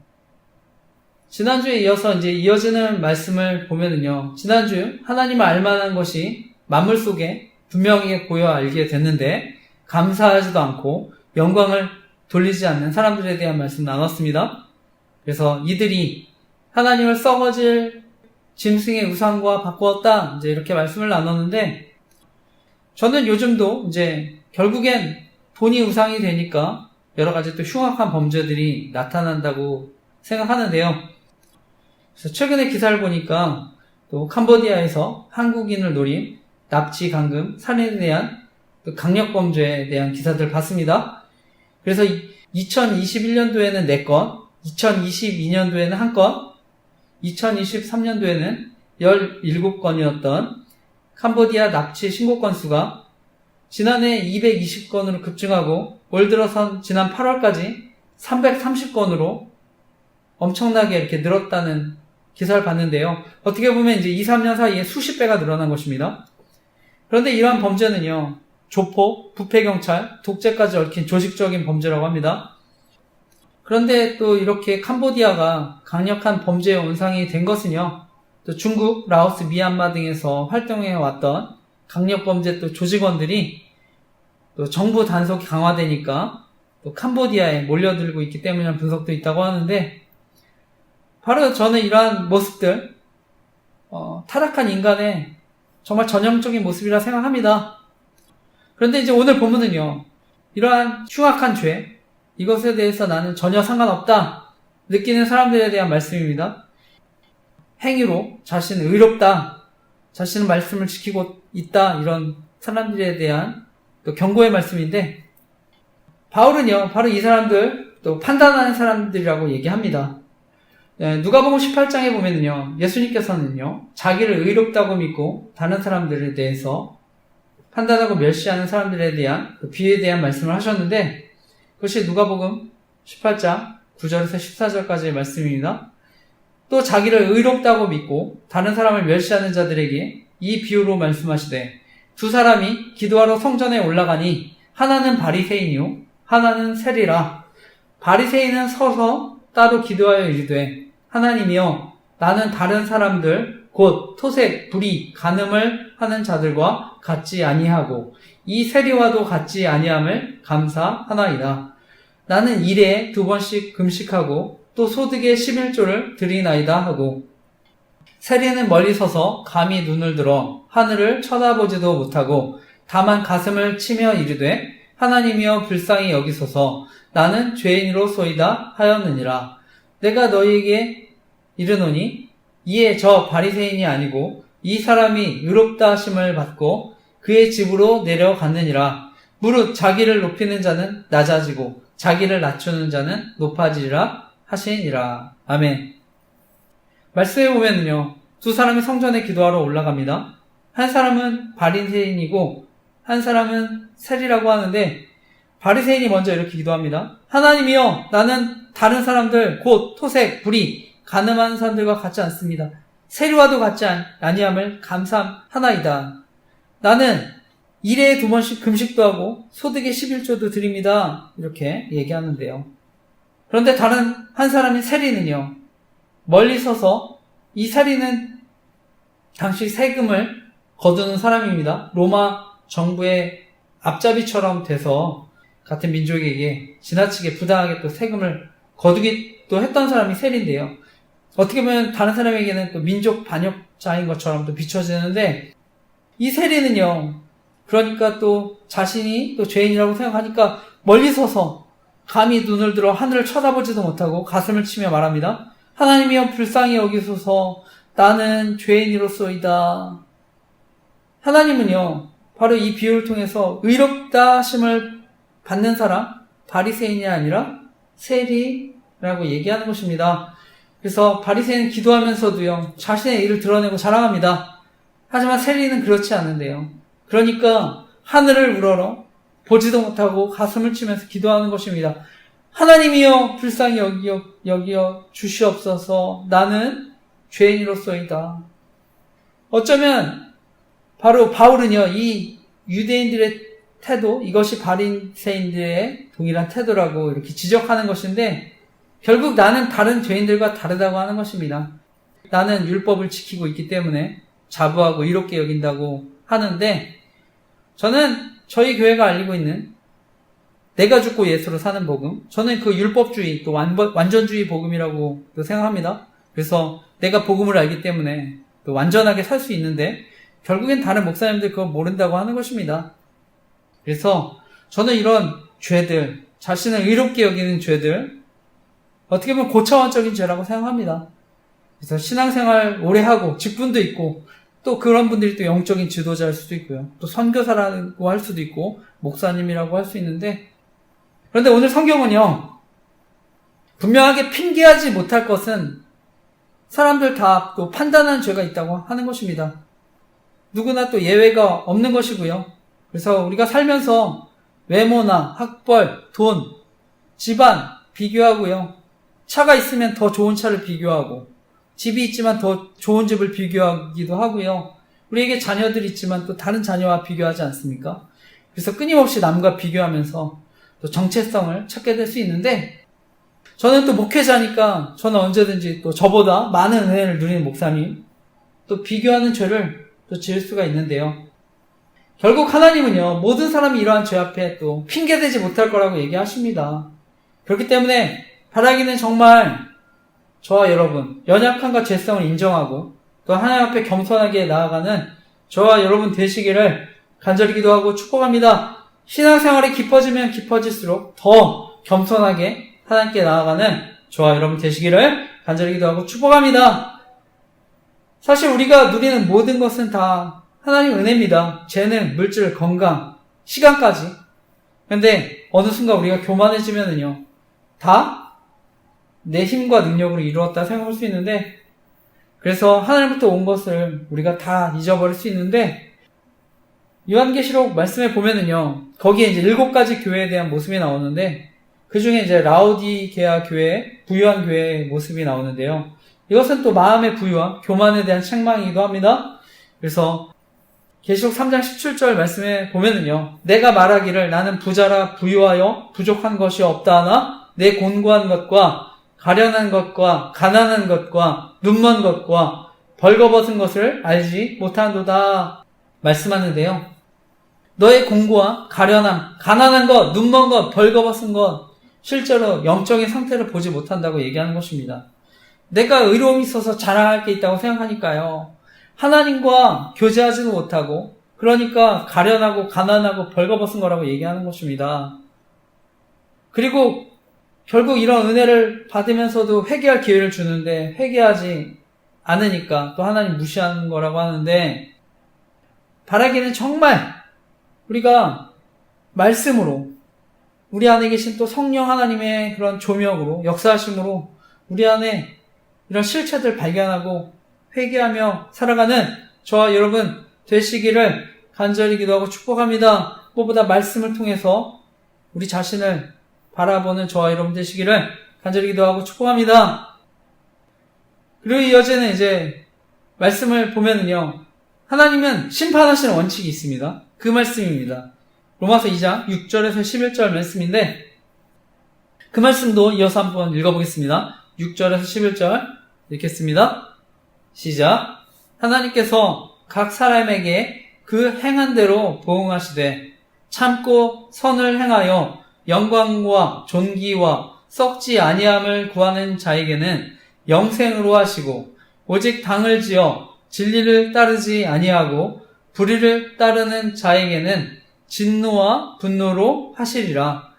지난주에 이어서 이제 이어지는 말씀을 보면은요, 지난주 하나님을 알만한 것이 만물 속에 분명히 보여 알게 됐는데 감사하지도 않고 영광을 돌리지 않는 사람들에 대한 말씀 나눴습니다. 그래서 이들이 하나님을 썩어질 짐승의 우상과 바꾸었다, 이제 이렇게 말씀을 나눴는데, 저는 요즘도 이제 결국엔 돈이 우상이 되니까 여러 가지 또 흉악한 범죄들이 나타난다고 생각하는데요. 그래서 최근에 기사를 보니까 또 캄보디아에서 한국인을 노린 납치, 강금, 살인에 대한 또 강력범죄에 대한 기사들을 봤습니다. 그래서 2021년도에는 4건, 2022년도에는 1건, 2023년도에는 17건이었던 캄보디아 납치 신고 건수가 지난해 220건으로 급증하고 올 들어선 지난 8월까지 330건으로 엄청나게 이렇게 늘었다는 기사를 봤는데요. 어떻게 보면 이제 2, 3년 사이에 수십 배가 늘어난 것입니다. 그런데 이러한 범죄는요, 조폭, 부패경찰, 독재까지 얽힌 조직적인 범죄라고 합니다. 그런데 또 이렇게 캄보디아가 강력한 범죄의 온상이 된 것은요, 또 중국, 라오스, 미얀마 등에서 활동해 왔던 강력범죄 또 조직원들이 또 정부 단속이 강화되니까 또 캄보디아에 몰려들고 있기 때문이라는 분석도 있다고 하는데, 바로 저는 이러한 모습들, 타락한 인간의 정말 전형적인 모습이라 생각합니다. 그런데 이제 오늘 본문은요, 이러한 흉악한 죄, 이것에 대해서 나는 전혀 상관없다 느끼는 사람들에 대한 말씀입니다. 행위로 자신은 의롭다, 자신은 말씀을 지키고 있다, 이런 사람들에 대한 또 경고의 말씀인데, 바울은요, 바로 이 사람들, 또 판단하는 사람들이라고 얘기합니다. 누가복음 18장에 보면은요, 예수님께서는요, 자기를 의롭다고 믿고 다른 사람들에 대해서 판단하고 멸시하는 사람들에 대한 그 비유에 대한 말씀을 하셨는데, 그것이 누가복음 18장 9절에서 14절까지의 말씀입니다. 또 자기를 의롭다고 믿고 다른 사람을 멸시하는 자들에게 이 비유로 말씀하시되, 두 사람이 기도하러 성전에 올라가니 하나는 바리새인이요 하나는 세리라. 바리새인은 서서 따로 기도하여 이르되, 하나님이여, 나는 다른 사람들 곧 토색, 불의, 간음을 하는 자들과 같지 아니하고 이 세리와도 같지 아니함을 감사하나이다. 나는 일에 2번씩 금식하고 또 소득의 11조를 드리나이다 하고, 세리는 멀리 서서 감히 눈을 들어 하늘을 쳐다보지도 못하고 다만 가슴을 치며 이르되, 하나님이여 불쌍히 여기소서, 나는 죄인으로소이다 하였느니라. 내가 너희에게 이르노니 이에 저 바리새인이 아니고 이 사람이 의롭다 하심을 받고 그의 집으로 내려갔느니라. 무릇 자기를 높이는 자는 낮아지고 자기를 낮추는 자는 높아지리라 하시니라. 아멘. 말씀에 보면요, 두 사람이 성전에 기도하러 올라갑니다. 한 사람은 바리새인이고 한 사람은 세리라고 하는데, 바리새인이 먼저 이렇게 기도합니다. 하나님이여, 나는 다른 사람들 곧 토색, 불의, 간음하는 사람들과 같지 않습니다. 세리와도 같지 아니함을 감사하나이다. 나는 일에 2번씩 금식도 하고 소득의 11조도 드립니다. 이렇게 얘기하는데요. 그런데 다른 한 사람인 세리는요, 멀리 서서, 이 세리는 당시 세금을 거두는 사람입니다. 로마 정부의 앞잡이처럼 돼서 같은 민족에게 지나치게 부당하게 또 세금을 거두기도 했던 사람이 세리인데요. 어떻게 보면 다른 사람에게는 또 민족 반역자인 것처럼 또 비춰지는데, 이 세리는요, 그러니까 또 자신이 또 죄인이라고 생각하니까 멀리 서서 감히 눈을 들어 하늘을 쳐다보지도 못하고 가슴을 치며 말합니다. 하나님이여 불쌍히 여기소서, 나는 죄인이로소이다. 하나님은요, 바로 이 비유를 통해서 의롭다 하심을 받는 사람, 바리새인이 아니라 세리라고 얘기하는 것입니다. 그래서 바리새인은 기도하면서도요, 자신의 일을 드러내고 자랑합니다. 하지만 세리는 그렇지 않은데요. 그러니까 하늘을 우러러 보지도 못하고 가슴을 치면서 기도하는 것입니다. 하나님이여 불쌍히 여기어 주시옵소서, 나는 죄인으로소이다. 어쩌면 바로 바울은요, 이 유대인들의 태도, 이것이 바리새인들의 동일한 태도라고 이렇게 지적하는 것인데, 결국 나는 다른 죄인들과 다르다고 하는 것입니다. 나는 율법을 지키고 있기 때문에 자부하고 이롭게 여긴다고 하는데, 저는 저희 교회가 알리고 있는 내가 죽고 예수로 사는 복음, 저는 그 율법주의, 또 완전주의 복음이라고 또 생각합니다. 그래서 내가 복음을 알기 때문에 또 완전하게 살 수 있는데, 결국엔 다른 목사님들 그거 모른다고 하는 것입니다. 그래서 저는 이런 죄들, 자신을 의롭게 여기는 죄들, 어떻게 보면 고차원적인 죄라고 생각합니다. 그래서 신앙생활 오래 하고 직분도 있고, 또 그런 분들이 또 영적인 지도자일 수도 있고요. 또 선교사라고 할 수도 있고, 목사님이라고 할 수 있는데, 그런데 오늘 성경은요, 분명하게 핑계하지 못할 것은 사람들 다 또 판단하는 죄가 있다고 하는 것입니다. 누구나 또 예외가 없는 것이고요. 그래서 우리가 살면서 외모나 학벌, 돈, 집안 비교하고요. 차가 있으면 더 좋은 차를 비교하고, 집이 있지만 더 좋은 집을 비교하기도 하고요. 우리에게 자녀들이 있지만 또 다른 자녀와 비교하지 않습니까? 그래서 끊임없이 남과 비교하면서 또 정체성을 찾게 될 수 있는데, 저는 또 목회자니까 저는 언제든지 또 저보다 많은 은혜를 누리는 목사님, 또 비교하는 죄를 또 지을 수가 있는데요. 결국 하나님은요, 모든 사람이 이러한 죄 앞에 또 핑계대지 못할 거라고 얘기하십니다. 그렇기 때문에 바라기는 정말 저와 여러분, 연약함과 죄성을 인정하고 또 하나님 앞에 겸손하게 나아가는 저와 여러분 되시기를 간절히 기도하고 축복합니다. 신앙생활이 깊어지면 깊어질수록 더 겸손하게 하나님께 나아가는 저와 여러분 되시기를 간절히 기도하고 축복합니다. 사실 우리가 누리는 모든 것은 다 하나님 은혜입니다. 재능, 물질, 건강, 시간까지. 근데 어느 순간 우리가 교만해지면은요, 다 내 힘과 능력으로 이루었다 생각할 수 있는데, 그래서 하나님부터 온 것을 우리가 다 잊어버릴 수 있는데, 요한계시록 말씀에 보면은요, 거기에 이제 7가지 교회에 대한 모습이 나오는데, 그 중에 이제 라오디게아 교회, 부유한 교회의 모습이 나오는데요. 이것은 또 마음의 부유와 교만에 대한 책망이기도 합니다. 그래서 계시록 3장 17절 말씀에 보면은요, 내가 말하기를 나는 부자라 부유하여 부족한 것이 없다 하나 내 곤고한 것과 가련한 것과 가난한 것과 눈먼 것과 벌거벗은 것을 알지 못하노다 말씀하는데요. 너의 공고와 가련함, 가난한 것, 눈먼 것, 벌거벗은 것, 실제로 영적인 상태를 보지 못한다고 얘기하는 것입니다. 내가 의로움이 있어서 자랑할 게 있다고 생각하니까요, 하나님과 교제하지는 못하고, 그러니까 가련하고 가난하고 벌거벗은 거라고 얘기하는 것입니다. 그리고 결국 이런 은혜를 받으면서도 회개할 기회를 주는데 회개하지 않으니까 또 하나님 무시하는 거라고 하는데, 바라기는 정말 우리가 말씀으로, 우리 안에 계신 또 성령 하나님의 그런 조명으로, 역사하심으로 우리 안에 이런 실체들 발견하고 회개하며 살아가는 저와 여러분 되시기를 간절히 기도하고 축복합니다. 무엇보다 말씀을 통해서 우리 자신을 바라보는 저와 여러분 되시기를 간절히 기도하고 축복합니다. 그리고 이어지는 이제 말씀을 보면은요, 하나님은 심판하시는 원칙이 있습니다. 그 말씀입니다. 로마서 2장 6절에서 11절 말씀인데, 그 말씀도 이어서 한번 읽어보겠습니다. 6절에서 11절 읽겠습니다. 시작. 하나님께서 각 사람에게 그 행한 대로 보응하시되 참고 선을 행하여 영광과 존귀와 썩지 아니함을 구하는 자에게는 영생으로 하시고, 오직 당을 지어 진리를 따르지 아니하고 불의를 따르는 자에게는 진노와 분노로 하시리라.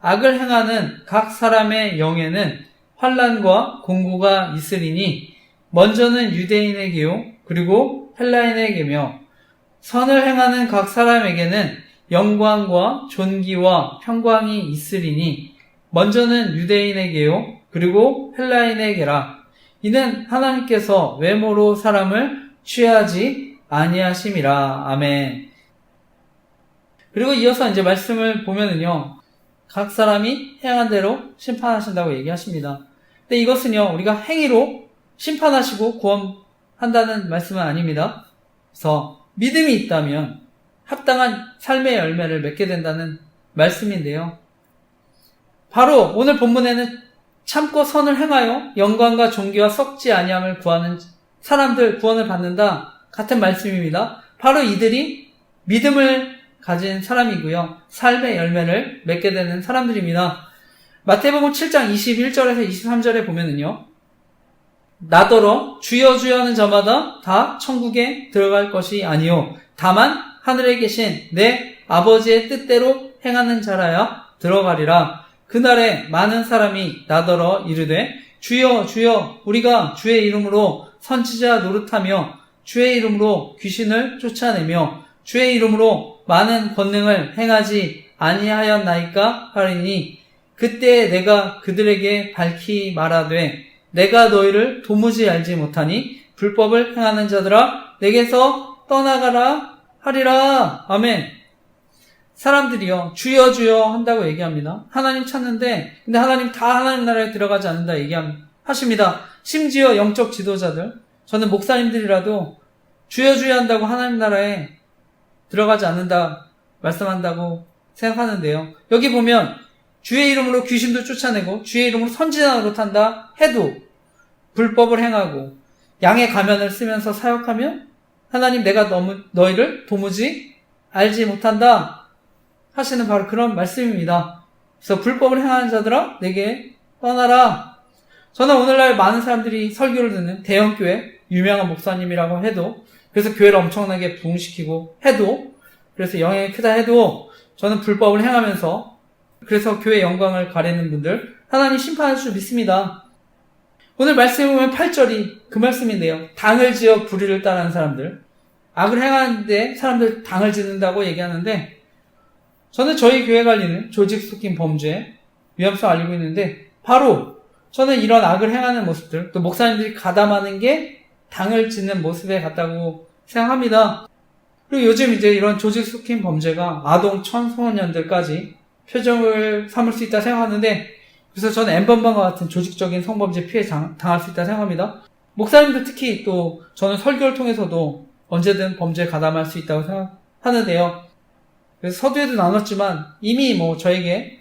악을 행하는 각 사람의 영에는 환난과 공고가 있으리니 먼저는 유대인에게요 그리고 헬라인에게며, 선을 행하는 각 사람에게는 영광과 존귀와 평강이 있으리니 먼저는 유대인에게요 그리고 헬라인에게라. 이는 하나님께서 외모로 사람을 취하지 아니하심이라. 아멘. 그리고 이어서 이제 말씀을 보면은요, 각 사람이 행한 대로 심판하신다고 얘기하십니다. 근데 이것은요, 우리가 행위로 심판하시고 구원한다는 말씀은 아닙니다. 그래서 믿음이 있다면, 합당한 삶의 열매를 맺게 된다는 말씀인데요. 바로 오늘 본문에는 참고 선을 행하여 영광과 존귀와 썩지 아니함을 구하는 사람들 구원을 받는다 같은 말씀입니다. 바로 이들이 믿음을 가진 사람이고요. 삶의 열매를 맺게 되는 사람들입니다. 마태복음 7장 21절에서 23절에 보면은요. 나더러 주여 주여 하는 자마다 다 천국에 들어갈 것이 아니요 다만 하늘에 계신 내 아버지의 뜻대로 행하는 자라야 들어가리라. 그날에 많은 사람이 나더러 이르되 주여 주여 우리가 주의 이름으로 선지자 노릇하며 주의 이름으로 귀신을 쫓아내며 주의 이름으로 많은 권능을 행하지 아니하였나이까 하리니 그때 내가 그들에게 밝히 말하되 내가 너희를 도무지 알지 못하니 불법을 행하는 자들아 내게서 떠나가라 하리라. 아멘. 사람들이요 주여 주여 한다고 얘기합니다. 하나님 찾는데 근데 하나님 다 하나님 나라에 들어가지 않는다 얘기하십니다. 심지어 영적 지도자들 저는 목사님들이라도 주여 주여 한다고 하나님 나라에 들어가지 않는다 말씀한다고 생각하는데요. 여기 보면 주의 이름으로 귀신도 쫓아내고 주의 이름으로 선지자 노릇한다 해도 불법을 행하고 양의 가면을 쓰면서 사역하면 하나님 내가 너희를 도무지 알지 못한다 하시는 바로 그런 말씀입니다. 그래서 불법을 행하는 자들아 내게 떠나라. 저는 오늘날 많은 사람들이 설교를 듣는 대형교회 유명한 목사님이라고 해도 그래서 교회를 엄청나게 부흥시키고 해도 그래서 영향이 크다 해도 저는 불법을 행하면서 그래서 교회 영광을 가리는 분들 하나님 심판할 줄 믿습니다. 오늘 말씀에 보면 8절이 그 말씀인데요. 당을 지어 불의를 따르는 사람들 악을 행하는데 사람들 당을 짓는다고 얘기하는데 저는 저희 교회 관리는 조직 속인 범죄 위험성 알고 있는데 바로 저는 이런 악을 행하는 모습들 또 목사님들이 가담하는 게 당을 짓는 모습에 같다고 생각합니다. 그리고 요즘 이제 이런 조직 속인 범죄가 아동 청소년들까지 표적을 삼을 수 있다 생각하는데 그래서 저는 N번방과 같은 조직적인 성범죄 피해 당할 수 있다 생각합니다. 목사님들 특히 또 저는 설교를 통해서도 언제든 범죄에 가담할 수 있다고 생각하는데요. 그래서 서두에도 나눴지만 이미 저에게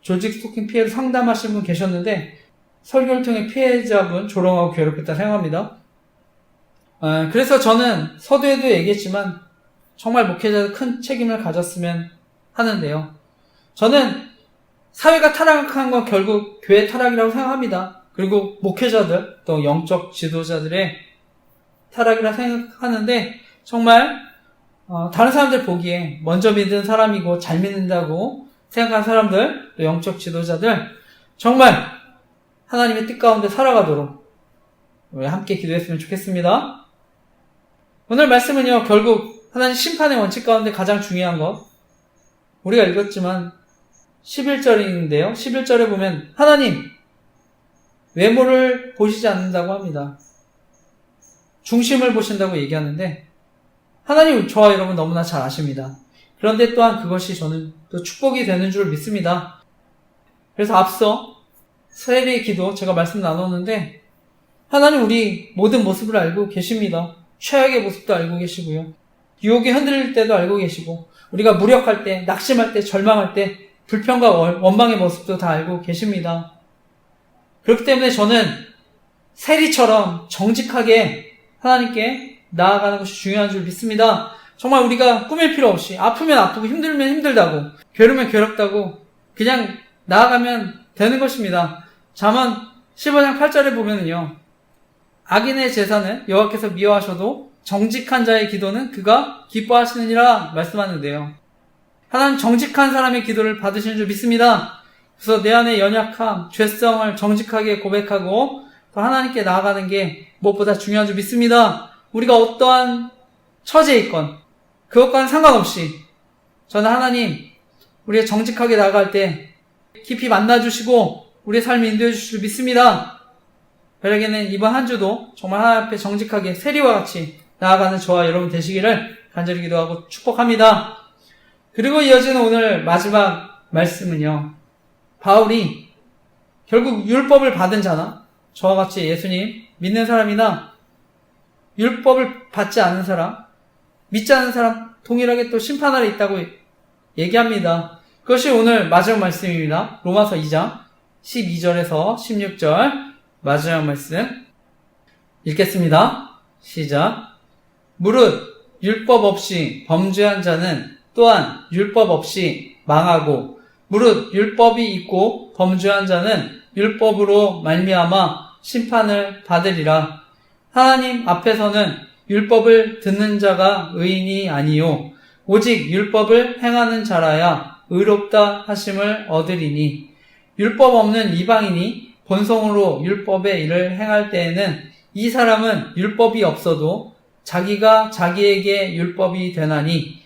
조직 스토킹 피해를 상담하신 분 계셨는데 설교를 통해 피해자분 조롱하고 괴롭혔다 생각합니다. 그래서 저는 서두에도 얘기했지만 정말 목회자들 큰 책임을 가졌으면 하는데요. 저는 사회가 타락한 건 결국 교회 타락이라고 생각합니다. 그리고 목회자들 또 영적 지도자들의 타락이라 생각하는데 정말 다른 사람들 보기에 먼저 믿은 사람이고 잘 믿는다고 생각하는 사람들 또 영적 지도자들 정말 하나님의 뜻 가운데 살아가도록 우리 함께 기도했으면 좋겠습니다. 오늘 말씀은요 결국 하나님 심판의 원칙 가운데 가장 중요한 것 우리가 읽었지만 11절인데요. 11절에 보면 하나님 외모를 보시지 않는다고 합니다. 중심을 보신다고 얘기하는데 하나님 저와 여러분 너무나 잘 아십니다. 그런데 또한 그것이 저는 또 축복이 되는 줄 믿습니다. 그래서 앞서 세례의 기도 제가 말씀 나눴는데 하나님 우리 모든 모습을 알고 계십니다. 최악의 모습도 알고 계시고요. 유혹이 흔들릴 때도 알고 계시고 우리가 무력할 때, 낙심할 때, 절망할 때 불평과 원망의 모습도 다 알고 계십니다. 그렇기 때문에 저는 세리처럼 정직하게 하나님께 나아가는 것이 중요한 줄 믿습니다. 정말 우리가 꾸밀 필요 없이 아프면 아프고 힘들면 힘들다고 괴로우면 괴롭다고 그냥 나아가면 되는 것입니다. 잠언 15장 8절에 보면은요. 악인의 제사는 여호와께서 미워하셔도 정직한 자의 기도는 그가 기뻐하시느니라 말씀하는데요. 하나님 정직한 사람의 기도를 받으시는 줄 믿습니다. 그래서 내 안의 연약함, 죄성을 정직하게 고백하고 또 하나님께 나아가는 게 무엇보다 중요한 줄 믿습니다. 우리가 어떠한 처지에 있건 그것과는 상관없이 저는 하나님 우리가 정직하게 나아갈 때 깊이 만나주시고 우리의 삶을 인도해 주실 줄 믿습니다. 벼락에는 이번 한 주도 정말 하나님 앞에 정직하게 세리와 같이 나아가는 저와 여러분 되시기를 간절히 기도하고 축복합니다. 그리고 이어지는 오늘 마지막 말씀은요. 바울이 결국 율법을 받은 자나 저와 같이 예수님 믿는 사람이나 율법을 받지 않은 사람, 믿지 않은 사람 동일하게 또 심판하러 있다고 얘기합니다. 그것이 오늘 마지막 말씀입니다. 로마서 2장 12절에서 16절 마지막 말씀 읽겠습니다. 시작. 무릇 율법 없이 범죄한 자는 또한 율법 없이 망하고 무릇 율법이 있고 범죄한 자는 율법으로 말미암아 심판을 받으리라. 하나님 앞에서는 율법을 듣는 자가 의인이 아니요 오직 율법을 행하는 자라야 의롭다 하심을 얻으리니 율법 없는 이방인이 본성으로 율법의 일을 행할 때에는 이 사람은 율법이 없어도 자기가 자기에게 율법이 되나니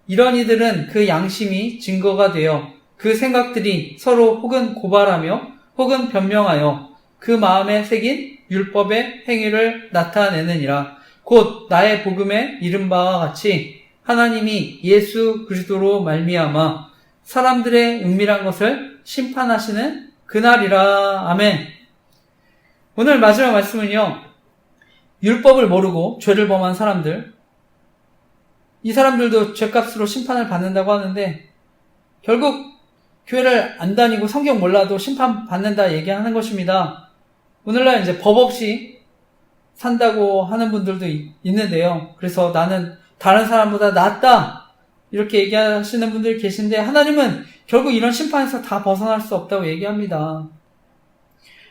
이런 이들은 그 양심이 증거가 되어 그 생각들이 서로 혹은 고발하며 혹은 변명하여 그 마음에 새긴 율법의 행위를 나타내느니라. 곧 나의 복음에 이른 바와 같이 하나님이 예수 그리스도로 말미암아 사람들의 은밀한 것을 심판하시는 그날이라. 아멘. 오늘 마지막 말씀은요, 율법을 모르고 죄를 범한 사람들, 이 사람들도 죄값으로 심판을 받는다고 하는데 결국 교회를 안 다니고 성경 몰라도 심판받는다 얘기하는 것입니다. 오늘날 이제 법 없이 산다고 하는 분들도 있는데요. 그래서 나는 다른 사람보다 낫다 이렇게 얘기하시는 분들이 계신데 하나님은 결국 이런 심판에서 다 벗어날 수 없다고 얘기합니다.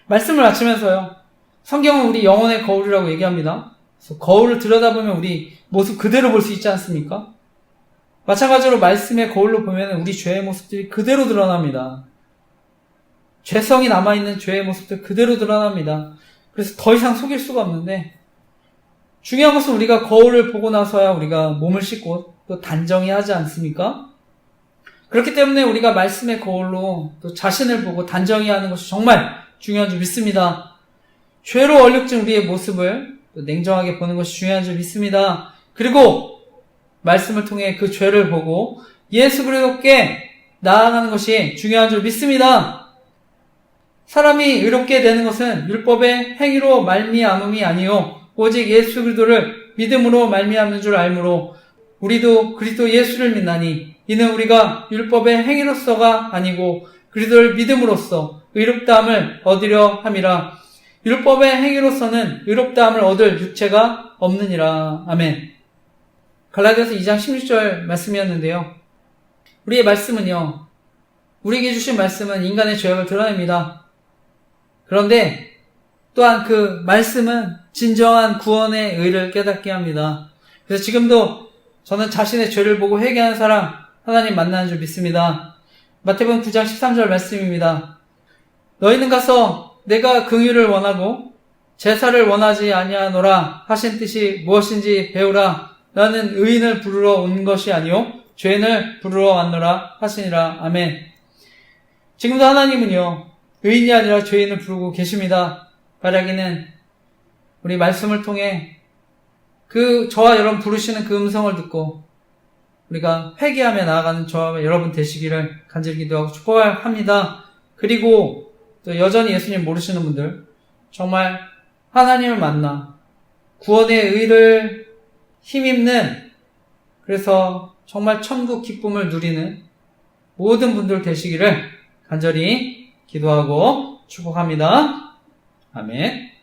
말씀을 마치면서요, 성경은 우리 영혼의 거울이라고 얘기합니다. 그래서 거울을 들여다보면 우리 모습 그대로 볼 수 있지 않습니까? 마찬가지로 말씀의 거울로 보면 우리 죄의 모습들이 그대로 드러납니다. 죄성이 남아있는 죄의 모습들 그대로 드러납니다. 그래서 더 이상 속일 수가 없는데 중요한 것은 우리가 거울을 보고 나서야 우리가 몸을 씻고 또 단정히 하지 않습니까? 그렇기 때문에 우리가 말씀의 거울로 또 자신을 보고 단정히 하는 것이 정말 중요한 줄 믿습니다. 죄로 얼룩진 우리의 모습을 또 냉정하게 보는 것이 중요한 줄 믿습니다. 그리고 말씀을 통해 그 죄를 보고 예수 그리스도께 나아가는 것이 중요한 줄 믿습니다. 사람이 의롭게 되는 것은 율법의 행위로 말미암음이 아니요 오직 예수 그리스도를 믿음으로 말미암는 줄 알므로 우리도 그리스도 예수를 믿나니 이는 우리가 율법의 행위로서가 아니고 그리스도를 믿음으로써 의롭다함을 얻으려 함이라. 율법의 행위로서는 의롭다함을 얻을 육체가 없느니라. 아멘. 갈라디아서 2장 16절 말씀이었는데요. 우리의 말씀은요, 우리에게 주신 말씀은 인간의 죄악을 드러냅니다. 그런데 또한 그 말씀은 진정한 구원의 의를 깨닫게 합니다. 그래서 지금도 저는 자신의 죄를 보고 회개하는 사람 하나님 만나는 줄 믿습니다. 마태복음 9장 13절 말씀입니다. 너희는 가서 내가 긍휼을 원하고 제사를 원하지 아니하노라 하신 뜻이 무엇인지 배우라. 나는 의인을 부르러 온 것이 아니요 죄인을 부르러 왔노라 하시니라. 아멘. 지금도 하나님은요, 의인이 아니라 죄인을 부르고 계십니다. 바라기는 우리 말씀을 통해 저와 여러분 부르시는 그 음성을 듣고 우리가 회개하며 나아가는 저와 여러분 되시기를 간절히 기도하고 축복합니다. 그리고 또 여전히 예수님 모르시는 분들, 정말 하나님을 만나 구원의 의를 힘입는, 그래서 정말 천국 기쁨을 누리는 모든 분들 되시기를 간절히 기도하고 축복합니다. 아멘.